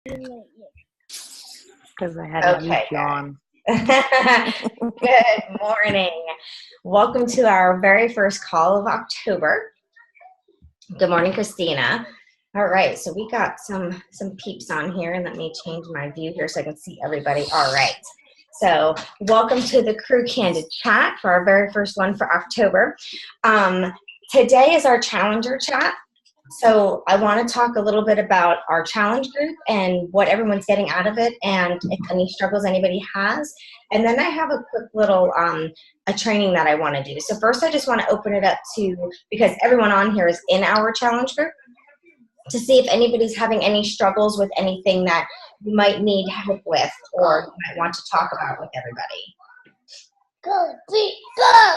Because I had a huge yawn. Good morning. Welcome to our very first call of October. Good morning, Christina. All right, so we got some peeps on here, and let me change my view here so I can see everybody. All right, so welcome to the Crew Candid chat for our very first one for October. Today is our Challenger chat. So I want to talk a little bit about our challenge group and what everyone's getting out of it and if any struggles anybody has. And then I have a quick little a training that I want to do. So first I just want to open it up to, because everyone on here is in our challenge group, to see if anybody's having any struggles with anything that you might need help with or you might want to talk about with everybody. Go, go!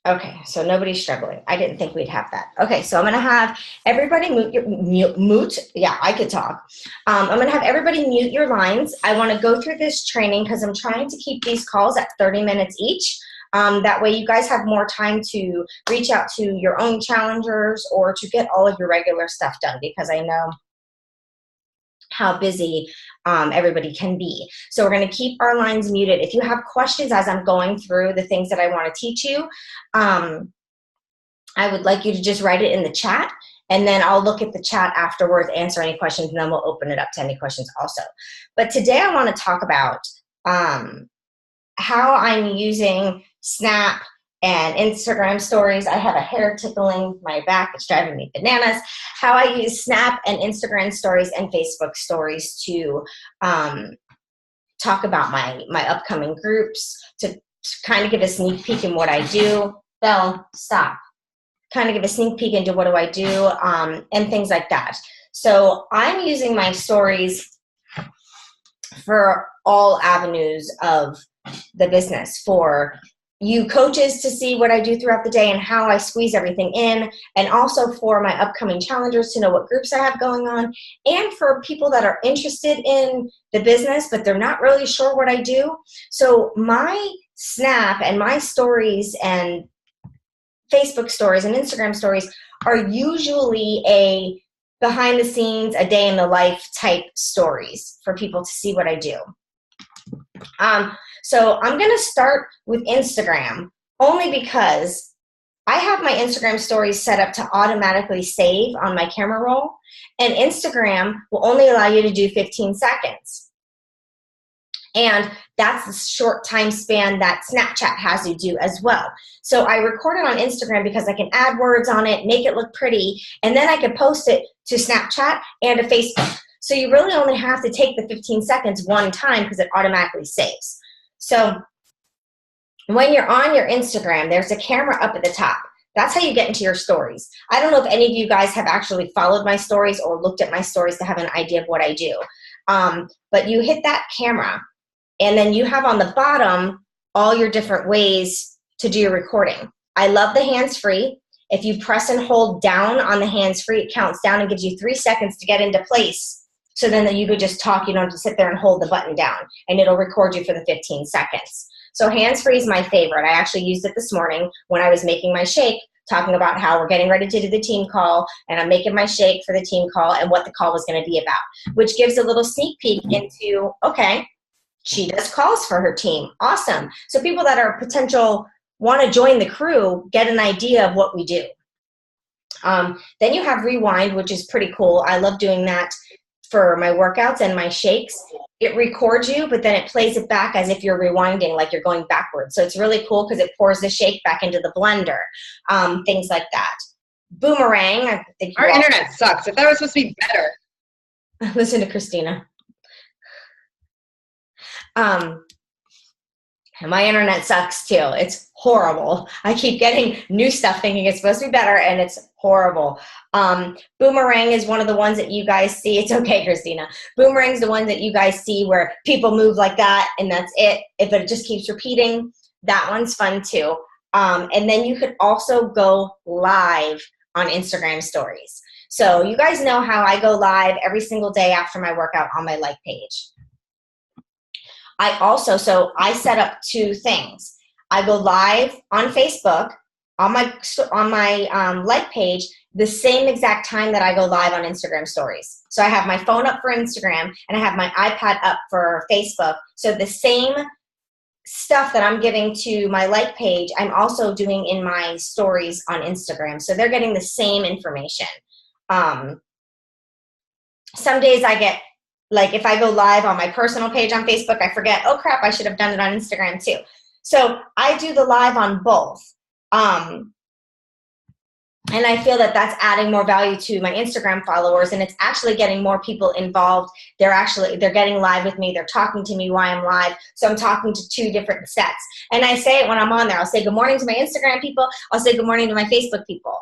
Okay, so nobody's struggling. I didn't think we'd have that. Okay, so I'm going to have everybody mute. Yeah, I could talk. I'm going to have everybody mute your lines. I want to go through this training because I'm trying to keep these calls at 30 minutes each. That way you guys have more time to reach out to your own challengers or to get all of your regular stuff done, because I know how busy everybody can be. So we're going to keep our lines muted. If you have questions as I'm going through the things that I want to teach you, I would like you to just write it in the chat, and then I'll look at the chat afterwards, answer any questions, and then we'll open it up to any questions also. But today I want to talk about how I'm using Snap and Instagram stories. I have a hair tickling my back. It's driving me bananas. How I use Snap and Instagram stories and Facebook stories to talk about my upcoming groups, to kind of give a sneak peek in what I do. Belle, stop. Kind of give a sneak peek into what do I do and things like that. So I'm using my stories for all avenues of the business, for you coaches to see what I do throughout the day and how I squeeze everything in, and also for my upcoming challengers to know what groups I have going on, and for people that are interested in the business but they're not really sure what I do. So my Snap and my stories and Facebook stories and Instagram stories are usually a behind the scenes, a day in the life type stories for people to see what I do. So I'm going to start with Instagram, only because I have my Instagram stories set up to automatically save on my camera roll, and Instagram will only allow you to do 15 seconds. And that's the short time span that Snapchat has you do as well. So I record it on Instagram because I can add words on it, make it look pretty, and then I can post it to Snapchat and to Facebook. So you really only have to take the 15 seconds one time because it automatically saves. So when you're on your Instagram, there's a camera up at the top. That's how you get into your stories. I don't know if any of you guys have actually followed my stories or looked at my stories to have an idea of what I do. But you hit that camera, and then you have on the bottom all your different ways to do your recording. I love the hands-free. If you press and hold down on the hands-free, it counts down and gives you 3 seconds to get into place. So then you could just talk, you don't have to sit there and hold the button down, and it'll record you for the 15 seconds. So hands-free is my favorite. I actually used it this morning when I was making my shake, talking about how we're getting ready to do the team call, and I'm making my shake for the team call and what the call was going to be about, which gives a little sneak peek into, okay, she does calls for her team. Awesome. So people that are potential want to join the crew get an idea of what we do. Then you have rewind, which is pretty cool. I love doing that for my workouts and my shakes. It records you, but then it plays it back as if you're rewinding, like you're going backwards. So it's really cool because it pours the shake back into the blender, things like that. Boomerang. I think our internet sucks. If that was supposed to be better. Listen to Christina. My internet sucks too. It's horrible. I keep getting new stuff thinking it's supposed to be better, and it's horrible. Boomerang is one of the ones that you guys see. It's okay, Christina. Boomerang is the one that you guys see where people move like that, and that's it. If it just keeps repeating, that one's fun too. And then you could also go live on Instagram stories. So you guys know how I go live every single day after my workout on my like page. So I set up 2 things. I go live on Facebook on my like page, the same exact time that I go live on Instagram stories. So I have my phone up for Instagram and I have my iPad up for Facebook. So the same stuff that I'm giving to my like page, I'm also doing in my stories on Instagram. So they're getting the same information. Some days I get, like if I go live on my personal page on Facebook, I forget, oh crap, I should have done it on Instagram too. So I do the live on both. And I feel that that's adding more value to my Instagram followers, and it's actually getting more people involved. They're getting live with me. They're talking to me while I'm live. So I'm talking to two different sets. And I say it when I'm on there. I'll say good morning to my Instagram people. I'll say good morning to my Facebook people.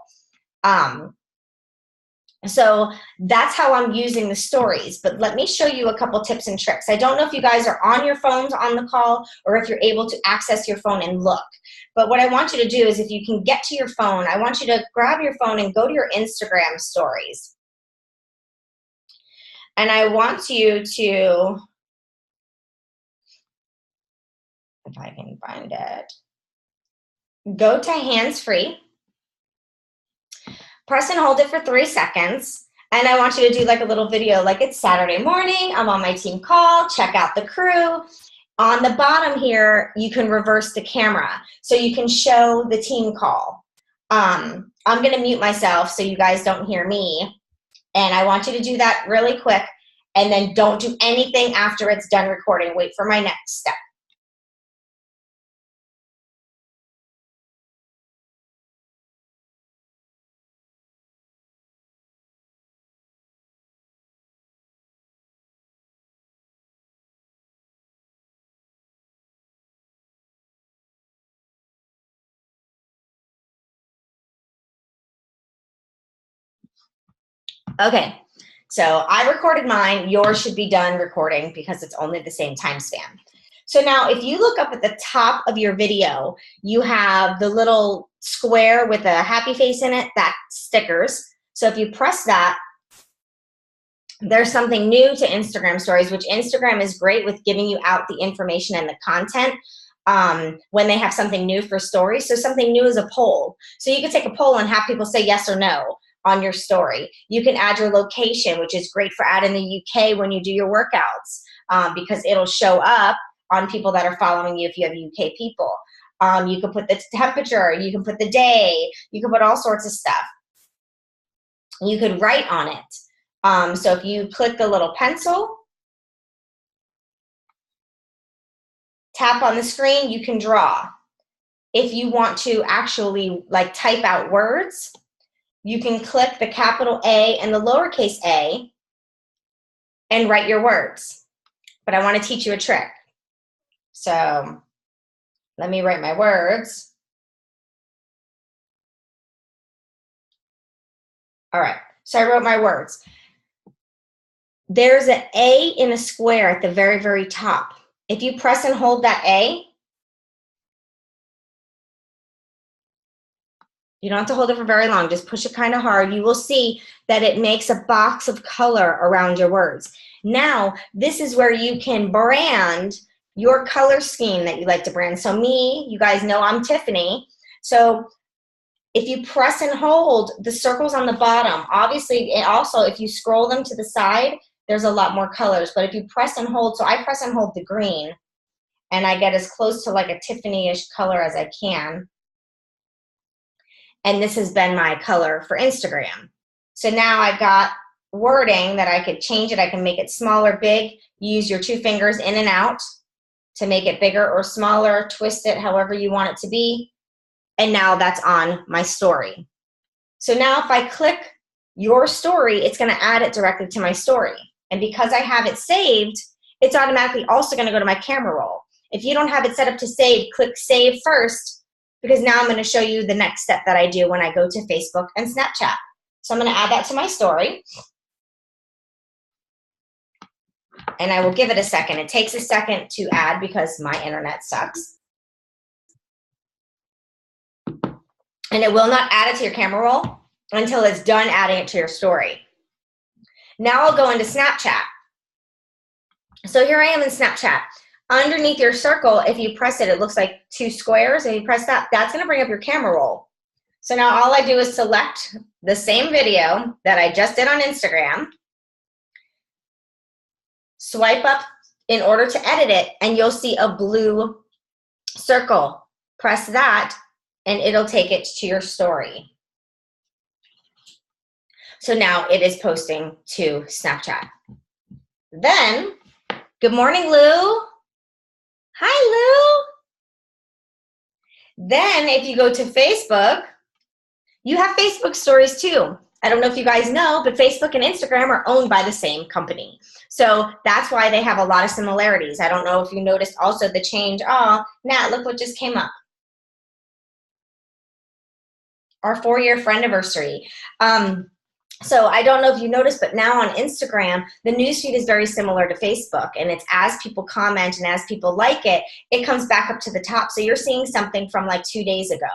So that's how I'm using the stories. But let me show you a couple tips and tricks. I don't know if you guys are on your phones on the call or if you're able to access your phone and look. But what I want you to do is if you can get to your phone, I want you to grab your phone and go to your Instagram stories. And I want you to, if I can find it, go to hands-free. Press and hold it for 3 seconds. And I want you to do like a little video, like it's Saturday morning, I'm on my team call, check out the crew. On the bottom here, you can reverse the camera. So you can show the team call. I'm gonna mute myself so you guys don't hear me. And I want you to do that really quick. And then don't do anything after it's done recording. Wait for my next step. Okay, so I recorded mine. Yours should be done recording because it's only the same time span. So now if you look up at the top of your video, you have the little square with a happy face in it, that's stickers. So if you press that, there's something new to Instagram stories, which Instagram is great with giving you out the information and the content when they have something new for stories. So something new is a poll. So you can take a poll and have people say yes or no on your story. You can add your location, which is great for adding the UK when you do your workouts because it'll show up on people that are following you if you have UK people. You can put the temperature, you can put the day, you can put all sorts of stuff. You could write on it. So if you click the little pencil, tap on the screen, you can draw. If you want to actually like type out words, you can click the capital A and the lowercase a and write your words. But I want to teach you a trick. So let me write my words. All right, so I wrote my words. There's an A in a square at the very, very top. If you press and hold that A, you don't have to hold it for very long. Just push it kind of hard. You will see that it makes a box of color around your words. Now, this is where you can brand your color scheme that you like to brand. So me, you guys know I'm Tiffany. So if you press and hold the circles on the bottom, obviously, also if you scroll them to the side, there's a lot more colors. But if you press and hold, so I press and hold the green, and I get as close to like a Tiffany-ish color as I can. And this has been my color for Instagram. So now I've got wording that I could change it. I can make it smaller, big. Use your 2 fingers in and out to make it bigger or smaller. Twist it however you want it to be. And now that's on my story. So now if I click your story, it's going to add it directly to my story. And because I have it saved, it's automatically also going to go to my camera roll. If you don't have it set up to save, click save first, because now I'm going to show you the next step that I do when I go to Facebook and Snapchat. So I'm going to add that to my story. And I will give it a second. It takes a second to add because my internet sucks. And it will not add it to your camera roll until it's done adding it to your story. Now I'll go into Snapchat. So here I am in Snapchat. Underneath your circle, if you press it, it looks like 2 squares. If you press that, that's going to bring up your camera roll. So now all I do is select the same video that I just did on Instagram, swipe up in order to edit it, and you'll see a blue circle. Press that, and it'll take it to your story. So now it is posting to Snapchat. Then, good morning, Lou. Hi, Lou. Then if you go to Facebook, you have Facebook stories too. I don't know if you guys know, but Facebook and Instagram are owned by the same company. So that's why they have a lot of similarities. I don't know if you noticed also the change. Oh, Nat, look what just came up. Our 4-year friend anniversary. So I don't know if you noticed, but now on Instagram, the newsfeed is very similar to Facebook. And it's as people comment and as people like it, it comes back up to the top. So you're seeing something from like 2 days ago.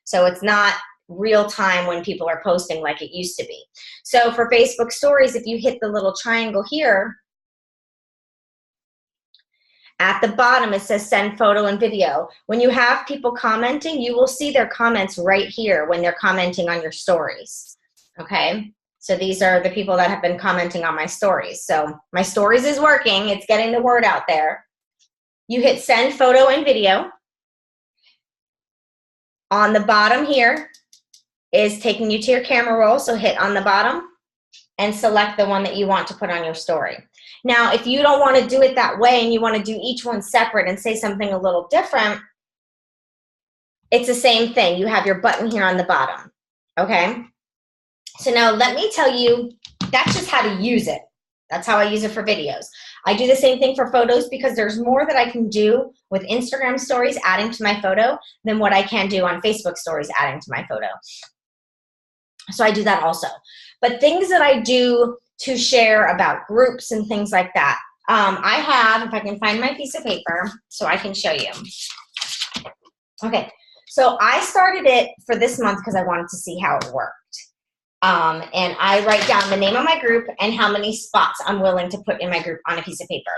So it's not real time when people are posting like it used to be. So for Facebook stories, if you hit the little triangle here, at the bottom it says send photo and video. When you have people commenting, you will see their comments right here when they're commenting on your stories. Okay, so these are the people that have been commenting on my stories. So my stories is working, it's getting the word out there. You hit send photo and video. On the bottom here is taking you to your camera roll, so hit on the bottom and select the one that you want to put on your story. Now, if you don't want to do it that way and you want to do each one separate and say something a little different, it's the same thing. You have your button here on the bottom, okay? So now let me tell you, that's just how to use it. That's how I use it for videos. I do the same thing for photos because there's more that I can do with Instagram stories adding to my photo than what I can do on Facebook stories adding to my photo. So I do that also. But things that I do to share about groups and things like that. I have, if I can find my piece of paper so I can show you. Okay, so I started it for this month because I wanted to see how it worked. And I write down the name of my group and how many spots I'm willing to put in my group on a piece of paper.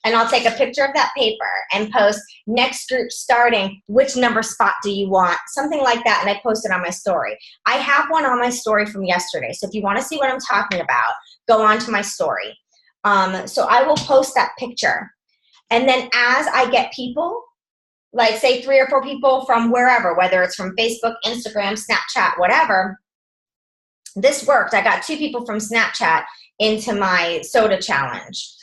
And I'll take a picture of that paper and post next group starting, which number spot do you want? Something like that, and I post it on my story. I have one on my story from yesterday, so if you want to see what I'm talking about, go on to my story. So I will post that picture. And then as I get people, like say 3 or 4 people from wherever, whether it's from Facebook, Instagram, Snapchat, whatever, this worked. I got 2 people from Snapchat into my soda challenge.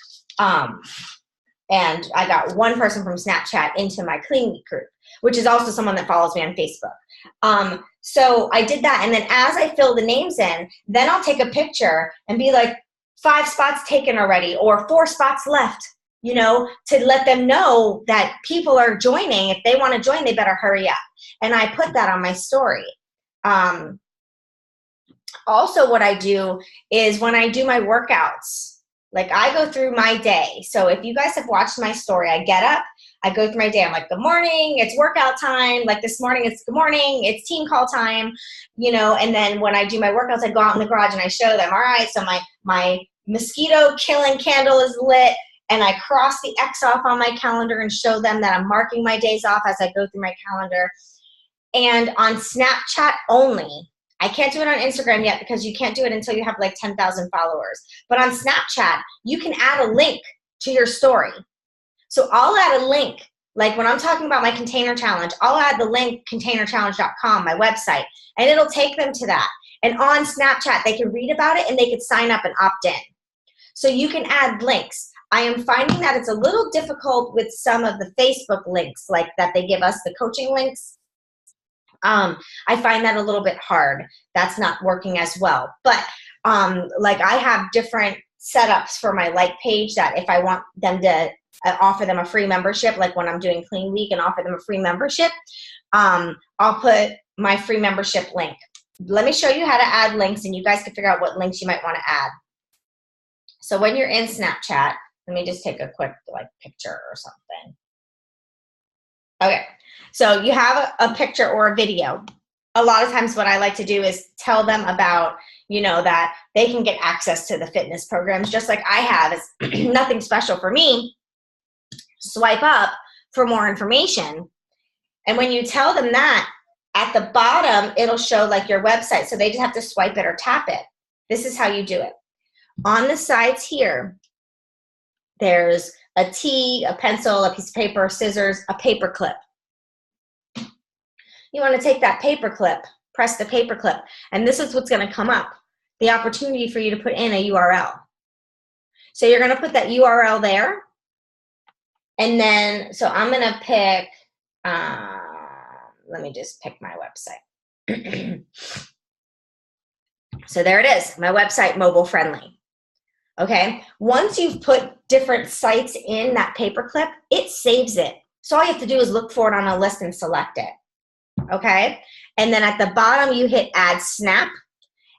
And I got 1 person from Snapchat into my Clean Week group, which is also someone that follows me on Facebook. So I did that, and then as I fill the names in, then I'll take a picture and be like, 5 spots taken already, or 4 spots left, you know, to let them know that people are joining. If they want to join, they better hurry up. And I put that on my story. Also, what I do is when I do my workouts, like I go through my day. So if you guys have watched my story, I get up, I go through my day. I'm like, good morning, it's workout time. Like this morning, it's good morning, it's team call time, you know. And then when I do my workouts, I go out in the garage and I show them, all right, so my mosquito killing candle is lit, and I cross the X off on my calendar and show them that I'm marking my days off as I go through my calendar. And on Snapchat only, I can't do it on Instagram yet because you can't do it until you have like 10,000 followers. But on Snapchat, you can add a link to your story. So I'll add a link. Like when I'm talking about my container challenge, I'll add the link containerchallenge.com, my website, and it'll take them to that. And on Snapchat, they can read about it and they can sign up and opt in. So you can add links. I am finding that it's a little difficult with some of the Facebook links, like that they give us, the coaching links. I find that a little bit hard. That's not working as well. But like I have different setups for my like page that if I want them to offer them a free membership, like when I'm doing Clean Week and offer them a free membership, I'll put my free membership link. Let me show you how to add links, and you guys can figure out what links you might want to add. So when you're in Snapchat, let me just take a quick like picture or something. Okay. So you have a picture or a video. A lot of times what I like to do is tell them about, you know, that they can get access to the fitness programs just like I have. It's nothing special for me. Swipe up for more information. And when you tell them that, At the bottom, it'll show like your website. So they just have to swipe it or tap it. This is how you do it. On the sides here, there's a T, a pencil, a piece of paper, scissors, a paper clip. You want to take that paper clip, press the paper clip, and this is what's going to come up. The opportunity for you to put in a URL. So you're going to put that URL there. And then, so I'm going to pick, let me just pick my website. So there it is, my website, mobile friendly. Okay, once you've put different sites in that paperclip, it saves it. So all you have to do is look for it on a list and select it. Okay, and then at the bottom you hit add snap,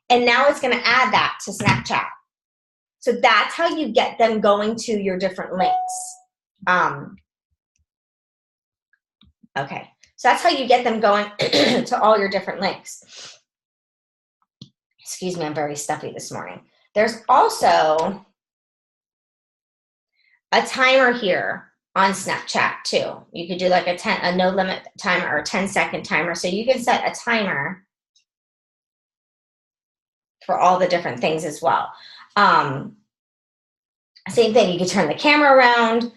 and now it's going to add that to Snapchat. So that's how you get them going to your different links. Okay, so that's how you get them going to all your different links. Excuse me, I'm very stuffy this morning. There's also a timer here on Snapchat too. You could do like a no limit timer or a 10-second timer. So you can set a timer for all the different things as well. Same thing, you could turn the camera around.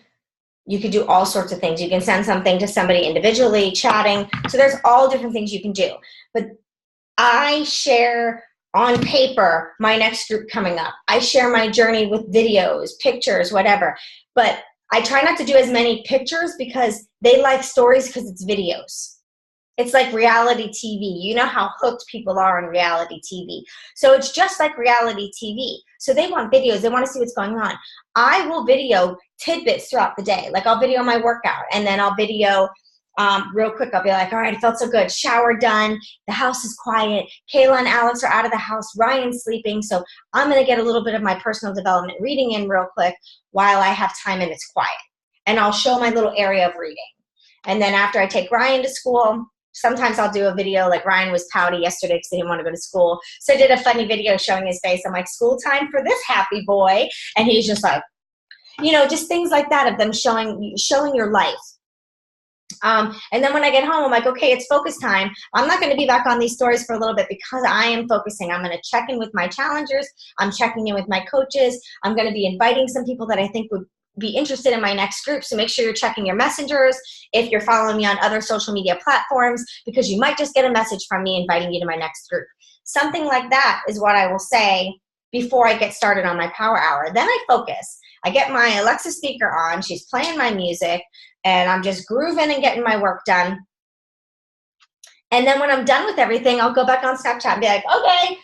You could do all sorts of things. You can send something to somebody individually, chatting. So there's all different things you can do. But I share on paper my next group coming up. I share my journey with videos, pictures, whatever. But I try not to do as many pictures because they like stories because it's videos. It's like reality TV. You know how hooked people are on reality TV. So it's just like reality TV. So they want videos. They want to see what's going on. I will video tidbits throughout the day. Like I'll video my workout, and then I'll video real quick. I'll be like, all right, it felt so good. Shower done. The house is quiet. Kayla and Alex are out of the house. Ryan's sleeping. So I'm going to get a little bit of my personal development reading in real quick while I have time and it's quiet. And I'll show my little area of reading. And then after I take Ryan to school, sometimes I'll do a video, like Ryan was pouty yesterday because he didn't want to go to school. So I did a funny video showing his face. I'm like, school time for this happy boy. And he's just like, you know, just things like that of them showing your life. And then when I get home, I'm like, okay, it's focus time. I'm not going to be back on these stories for a little bit because I am focusing. I'm going to check in with my challengers. I'm checking in with my coaches. I'm going to be inviting some people that I think would be interested in my next group. So make sure you're checking your messengers if you're following me on other social media platforms, because you might just get a message from me inviting you to my next group. Something like that is what I will say before I get started on my power hour. Then I focus. I get my Alexa speaker on. She's playing my music, and I'm just grooving and getting my work done. And then when I'm done with everything, I'll go back on Snapchat and be like, okay,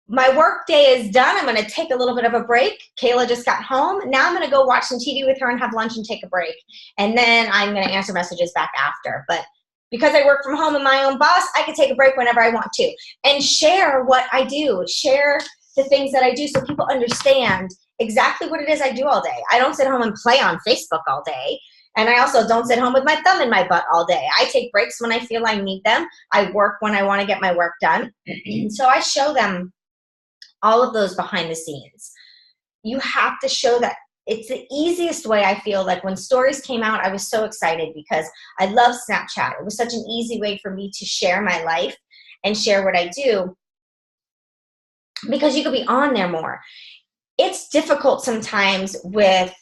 my work day is done. I'm going to take a little bit of a break. Kayla just got home. Now I'm going to go watch some TV with her and have lunch and take a break. And then I'm going to answer messages back after. But because I work from home and my own boss, I can take a break whenever I want to and share what I do, share the things that I do so people understand exactly what it is I do all day. I don't sit home and play on Facebook all day. And I also don't sit home with my thumb in my butt all day. I take breaks when I feel I need them. I work when I want to get my work done. So I show them all of those behind the scenes. You have to show that. It's the easiest way. I feel like when stories came out, I was so excited because I love Snapchat. It was such an easy way for me to share my life and share what I do because you could be on there more. It's difficult sometimes with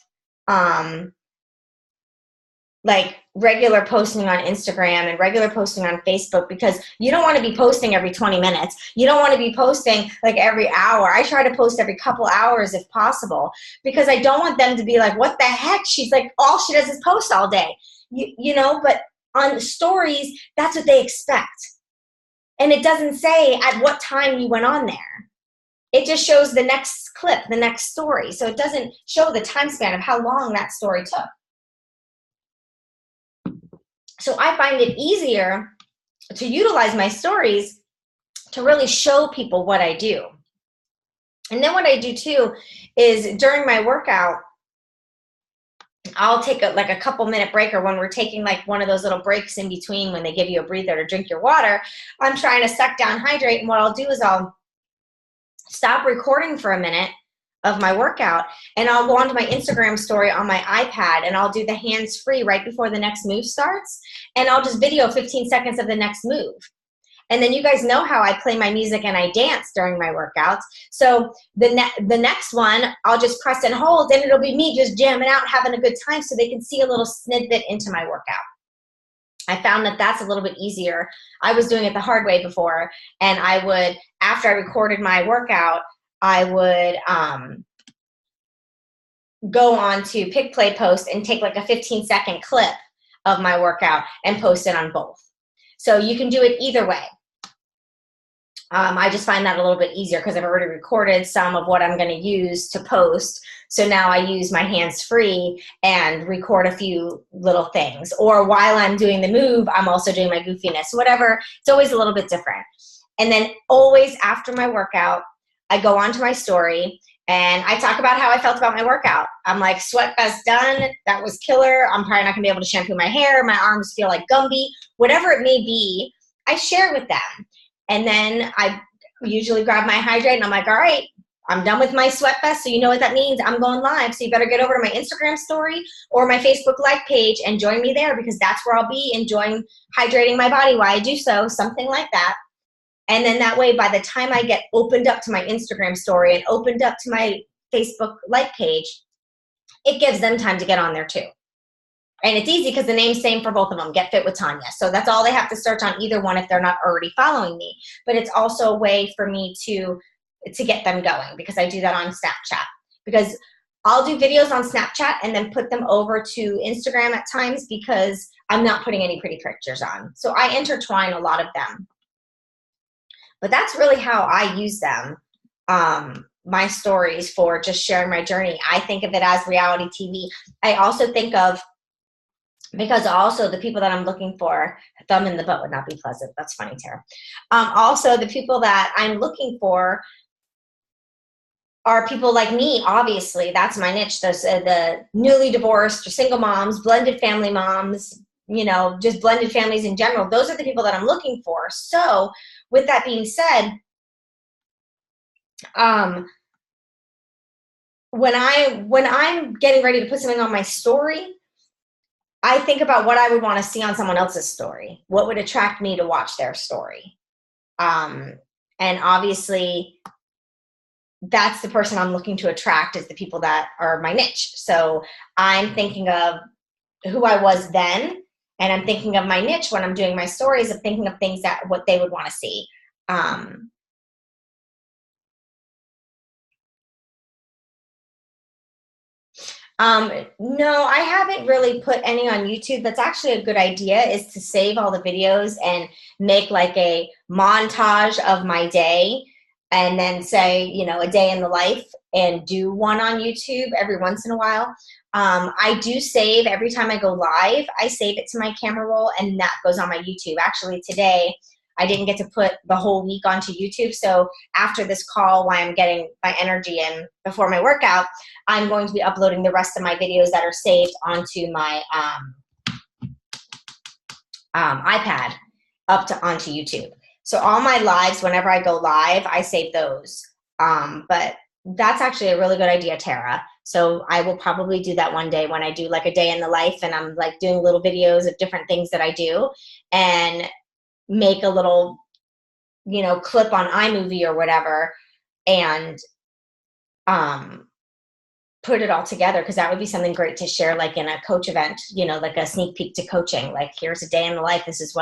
like regular posting on Instagram and regular posting on Facebook because you don't want to be posting every 20 minutes. You don't want to be posting like every hour. I try to post every couple hours if possible because I don't want them to be like, what the heck? She's like, all she does is post all day. You know, but on stories, that's what they expect. And it doesn't say at what time you went on there. It just shows the next clip, the next story. So it doesn't show the time span of how long that story took. So I find it easier to utilize my stories to really show people what I do. And then what I do too is during my workout, I'll take a couple minute break, or when we're taking like one of those little breaks in between when they give you a breather to drink your water, I'm trying to suck down, hydrate. And what I'll do is I'll stop recording for a minute of my workout, and I'll go onto my Instagram story on my iPad, and I'll do the hands-free right before the next move starts, and I'll just video 15 seconds of the next move. And then you guys know how I play my music and I dance during my workouts. So the next one, I'll just press and hold, and it'll be me just jamming out, having a good time, so they can see a little snippet into my workout. I found that that's a little bit easier. I was doing it the hard way before, and I would, after I recorded my workout, I would go on to Pick, Play, Post and take like a 15-second clip of my workout and post it on both. So you can do it either way. I just find that a little bit easier because I've already recorded some of what I'm going to use to post. So now I use my hands free and record a few little things. Or while I'm doing the move, I'm also doing my goofiness, whatever. It's always a little bit different. And then always after my workout, I go onto my story and I talk about how I felt about my workout. I'm like, sweat vest done. That was killer. I'm probably not going to be able to shampoo my hair. My arms feel like Gumby. Whatever it may be, I share with them. And then I usually grab my hydrate and I'm like, all right, I'm done with my sweat vest. So you know what that means. I'm going live. So you better get over to my Instagram story or my Facebook Live page and join me there, because that's where I'll be enjoying hydrating my body while I do so, something like that. And then that way, by the time I get opened up to my Instagram story and opened up to my Facebook Live page, it gives them time to get on there too. And it's easy because the name's same for both of them, Get Fit with Tanya. So that's all they have to search on either one if they're not already following me. But it's also a way for me to get them going, because I do that on Snapchat. Because I'll do videos on Snapchat and then put them over to Instagram at times because I'm not putting any pretty pictures on. So I intertwine a lot of them. But that's really how I use them, my stories, for just sharing my journey. I think of it as reality TV. I also think of, because also the people that I'm looking for, thumb in the butt would not be pleasant. That's funny, Tara. Also, the people that I'm looking for are people like me, obviously. That's my niche. The newly divorced or single moms, blended family moms, you know, just blended families in general. Those are the people that I'm looking for. So with that being said, when I'm getting ready to put something on my story, I think about what I would want to see on someone else's story. What would attract me to watch their story? And obviously, that's the person I'm looking to attract, is the people that are my niche. So I'm thinking of who I was then, and I'm thinking of my niche when I'm doing my stories, of thinking of things that what they would want to see. No, I haven't really put any on YouTube. That's actually a good idea, is to save all the videos and make like a montage of my day, and then say, you know, a day in the life, and do one on YouTube every once in a while. I do save every time I go live. I save it to my camera roll, and that goes on my YouTube. Actually, today I didn't get to put the whole week onto YouTube. So after this call, while I'm getting my energy in before my workout, I'm going to be uploading the rest of my videos that are saved onto my iPad onto YouTube. So all my lives, whenever I go live, I save those. But that's actually a really good idea, Tara. So I will probably do that one day when I do like a day in the life, and I'm like doing little videos of different things that I do, and make a little, you know, clip on iMovie or whatever, and put it all together, because that would be something great to share, like in a coach event, you know, like a sneak peek to coaching. Like, here's a day in the life. This is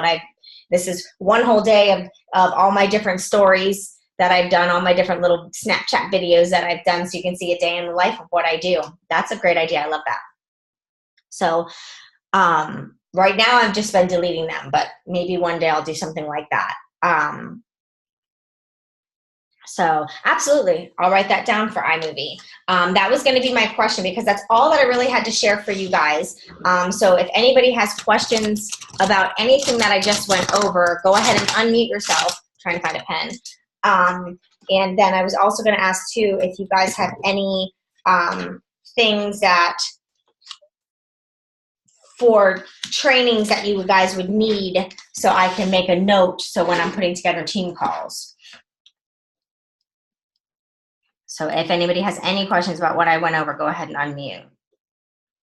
one whole day of all my different stories that I've done, all my different little Snapchat videos that I've done, so you can see a day in the life of what I do. That's a great idea. I love that. So right now I've just been deleting them, but maybe one day I'll do something like that. So absolutely, I'll write that down for iMovie. That was going to be my question, because that's all that I really had to share for you guys. So if anybody has questions about anything that I just went over, go ahead and unmute yourself. I'm trying to find a pen. And then I was also going to ask too, if you guys have any things that for trainings that you guys would need, so I can make a note so when I'm putting together team calls. So if anybody has any questions about what I went over, go ahead and unmute.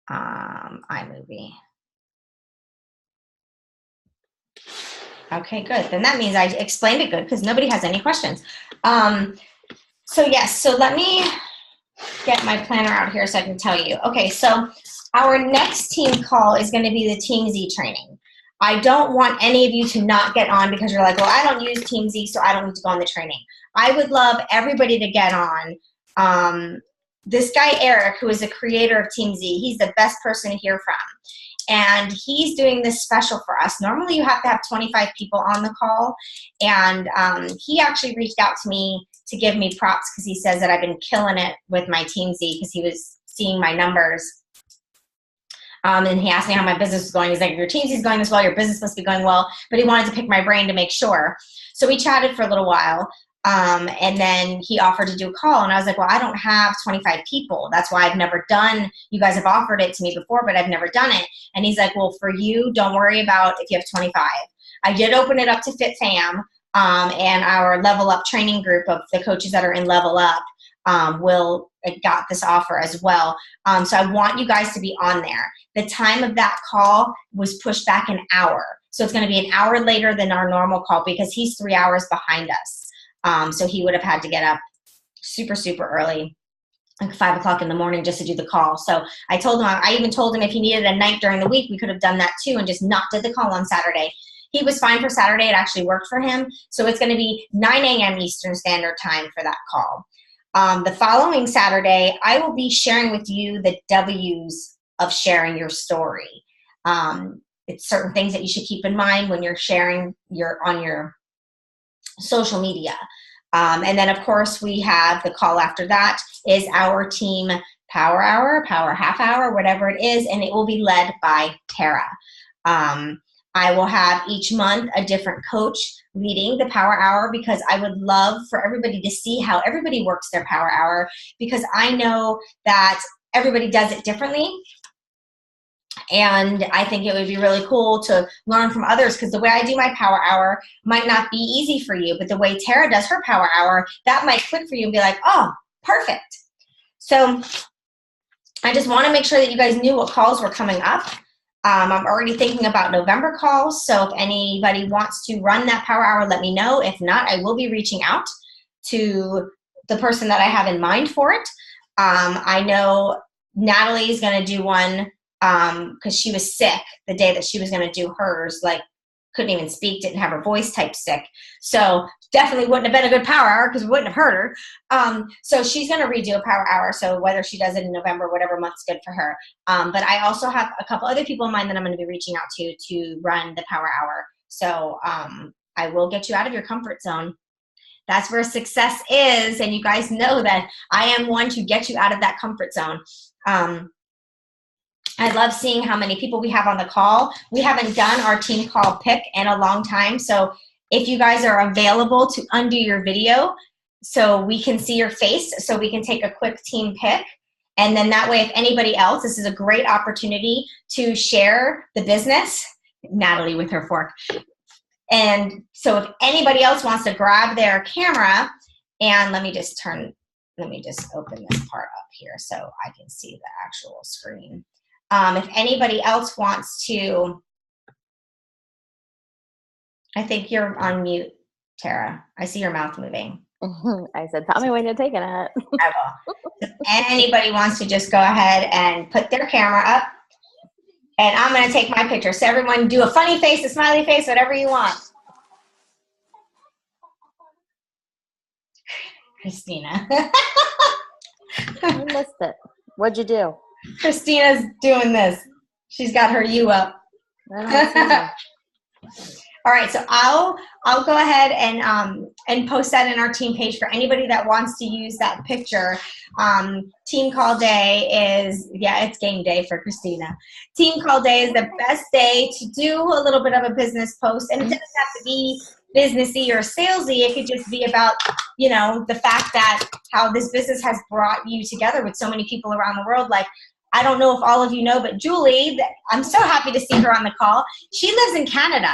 iMovie. Okay, good. Then that means I explained it good because nobody has any questions. So yes, so let me get my planner out here so I can tell you. Okay, so our next team call is going to be the Team Z training. I don't want any of you to not get on because you're like, well, I don't use Team Z, so I don't need to go on the training. I would love everybody to get on. This guy, Eric, who is the creator of Team Z, he's the best person to hear from. And he's doing this special for us. Normally you have to have 25 people on the call. And he actually reached out to me to give me props because he says that I've been killing it with my Team Z because he was seeing my numbers. And he asked me how my business was going. He's like, your Team Z is going this well, your business must be going well. But he wanted to pick my brain to make sure. So we chatted for a little while. And then he offered to do a call. And I was like, well, I don't have 25 people. That's why I've never done, you guys have offered it to me before, but I've never done it. And he's like, well, for you, don't worry about if you have 25. I did open it up to FitFam and our Level Up training group of the coaches that are in Level Up got this offer as well. So I want you guys to be on there. The time of that call was pushed back an hour. So it's going to be an hour later than our normal call because he's 3 hours behind us. So he would have had to get up super, super early, like 5 o'clock in the morning just to do the call. So I told him, I even told him if he needed a night during the week, we could have done that too and just not did the call on Saturday. He was fine for Saturday. It actually worked for him. So it's going to be 9 a.m. Eastern Standard Time for that call. The following Saturday, I will be sharing with you the W's of sharing your story. It's certain things that you should keep in mind when you're sharing on your social media. And then, of course, we have the call after that is our team power hour, power half hour, whatever it is, and it will be led by Tara. I will have each month a different coach leading the power hour because I would love for everybody to see how everybody works their power hour because I know that everybody does it differently. And I think it would be really cool to learn from others because the way I do my power hour might not be easy for you, but the way Tara does her power hour, that might click for you and be like, oh, perfect. So I just want to make sure that you guys knew what calls were coming up. I'm already thinking about November calls, so if anybody wants to run that power hour, let me know. If not, I will be reaching out to the person that I have in mind for it. I know Natalie is going to do one because she was sick the day that she was going to do hers, like couldn't even speak, didn't have her voice type sick. So definitely wouldn't have been a good power hour because we wouldn't have heard her. So she's going to redo a power hour. So whether she does it in November, whatever month's good for her. But I also have a couple other people in mind that I'm going to be reaching out to run the power hour. So I will get you out of your comfort zone. That's where success is. And you guys know that I am one to get you out of that comfort zone. I love seeing how many people we have on the call. We haven't done our team call pick in a long time. So if you guys are available to undo your video so we can see your face, so we can take a quick team pick. And then that way, if anybody else, this is a great opportunity to share the business. Natalie with her fork. And so if anybody else wants to grab their camera, and let me just open this part up here so I can see the actual screen. If anybody else wants to, I think you're on mute, Tara. I see your mouth moving. I said, tell me when you're taking it. I will. If anybody wants to just go ahead and put their camera up, and I'm going to take my picture. So everyone do a funny face, a smiley face, whatever you want. Christina. I missed it. What'd you do? Christina's doing this. She's got her U up. I don't see that. All right, so I'll go ahead and post that in our team page for anybody that wants to use that picture. Team call day is, it's game day for Christina. Team call day is the best day to do a little bit of a business post, and it doesn't have to be businessy or salesy. It could just be about, the fact that how this business has brought you together with so many people around the world. Like, I don't know if all of you know, but Julie, I'm so happy to see her on the call. She lives in Canada.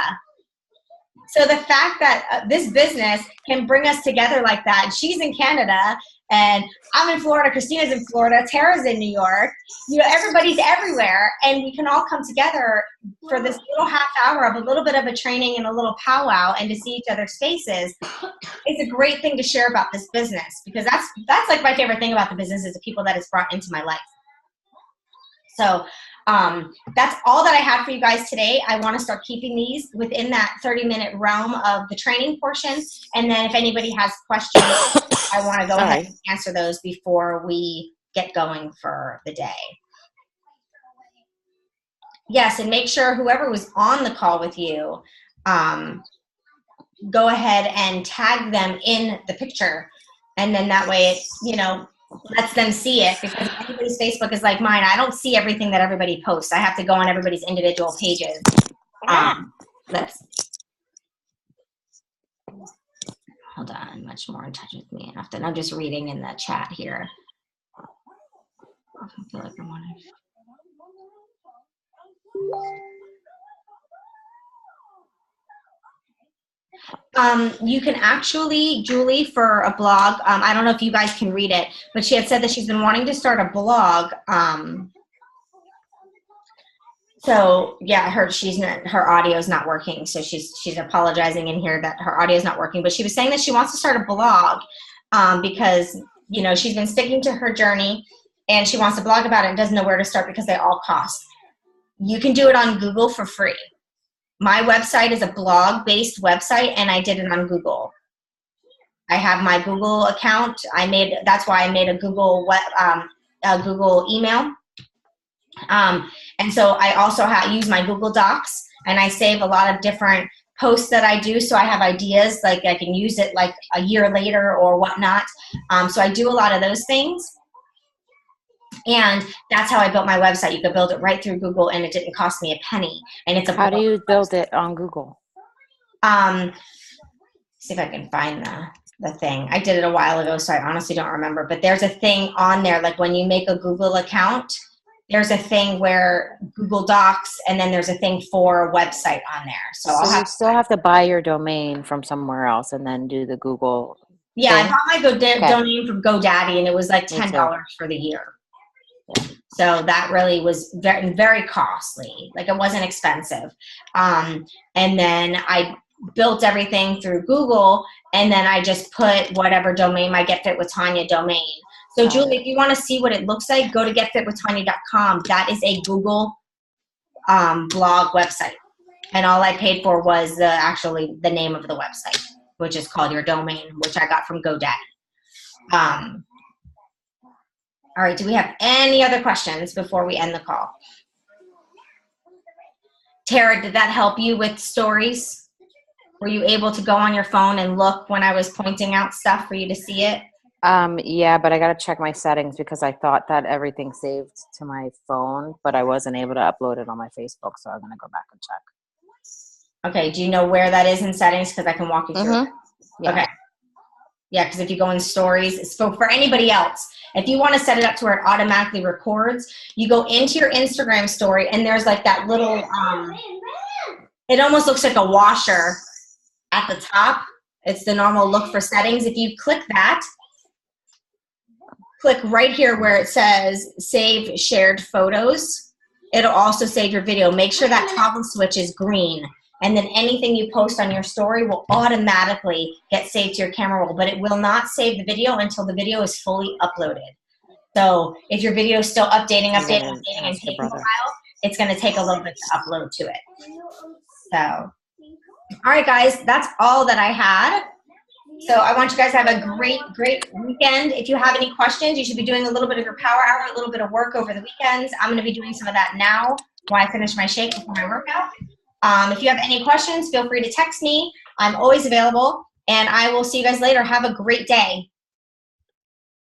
So the fact that this business can bring us together like that, she's in Canada, And I'm in Florida, Christina's in Florida, Tara's in New York. You know, everybody's everywhere, and we can all come together for this little half hour of a little bit of a training and a little powwow and to see each other's faces. It's a great thing to share about this business, because that's like my favorite thing about the business is the people that it's brought into my life. So that's all that I have for you guys today. I want to start keeping these within that 30-minute realm of the training portion. And then if anybody has questions, I want to go ahead and answer those before we get going for the day. Yes, and make sure whoever was on the call with you, go ahead and tag them in the picture. And then that way it, you know, lets them see it, because everybody's Facebook is like mine. I don't see everything that everybody posts. I have to go on everybody's individual pages. Hold on, much more in touch with me often. I'm just reading in the chat here. I feel like I'm on it. You can actually, Julie, for a blog, I don't know if you guys can read it, but she had said that she's been wanting to start a blog. So yeah, I heard her audio is not working. So she's apologizing in here that her audio is not working, but she was saying that she wants to start a blog because, you know, she's been sticking to her journey and she wants to blog about it and doesn't know where to start because they all cost. You can do it on Google for free. My website is a blog-based website, and I did it on Google. I have my Google account. That's why I made a Google Google email. And so I also use my Google Docs, and I save a lot of different posts that I do. So I have ideas, like I can use it like a year later or whatnot. So I do a lot of those things. And that's how I built my website. You could build it right through Google, and it didn't cost me a penny. And it's How do you build it on Google? See if I can find the thing. I did it a while ago, so I honestly don't remember. But there's a thing on there, like when you make a Google account, there's a thing where Google Docs, and then there's a thing for a website on there. So you still have to buy your domain from somewhere else and then do the Google Yeah, thing? I bought my domain from GoDaddy, and it was like $10 for the year. So that really was very, very costly. Like, it wasn't expensive. And then I built everything through Google, and then I just put whatever domain, my Get Fit with Tanya domain. So Julie, if you want to see what it looks like, go to getfitwithtanya.com. That is a Google blog website. And all I paid for was actually the name of the website, which is called Your Domain, which I got from GoDaddy. All right, do we have any other questions before we end the call? Tara, did that help you with stories? Were you able to go on your phone and look when I was pointing out stuff for you to see it? Yeah, but I got to check my settings because I thought that everything saved to my phone, but I wasn't able to upload it on my Facebook, so I'm going to go back and check. Okay, do you know where that is in settings? Because I can walk you through it. Yeah. Okay. Yeah, because if you go in stories, so for anybody else, if you want to set it up to where it automatically records, you go into your Instagram story, and there's like that little, it almost looks like a washer at the top. It's the normal look for settings. If you click that, click right here where it says save shared photos. It'll also save your video. Make sure that toggle switch is green. And then anything you post on your story will automatically get saved to your camera roll, but it will not save the video until the video is fully uploaded. So if your video is still updating and taking a while, it's going to take a little bit to upload to it. So, all right, guys, that's all that I had. So I want you guys to have a great, great weekend. If you have any questions, you should be doing a little bit of your power hour, a little bit of work over the weekends. I'm going to be doing some of that now while I finish my shake before my workout. If you have any questions, feel free to text me. I'm always available, and I will see you guys later. Have a great day.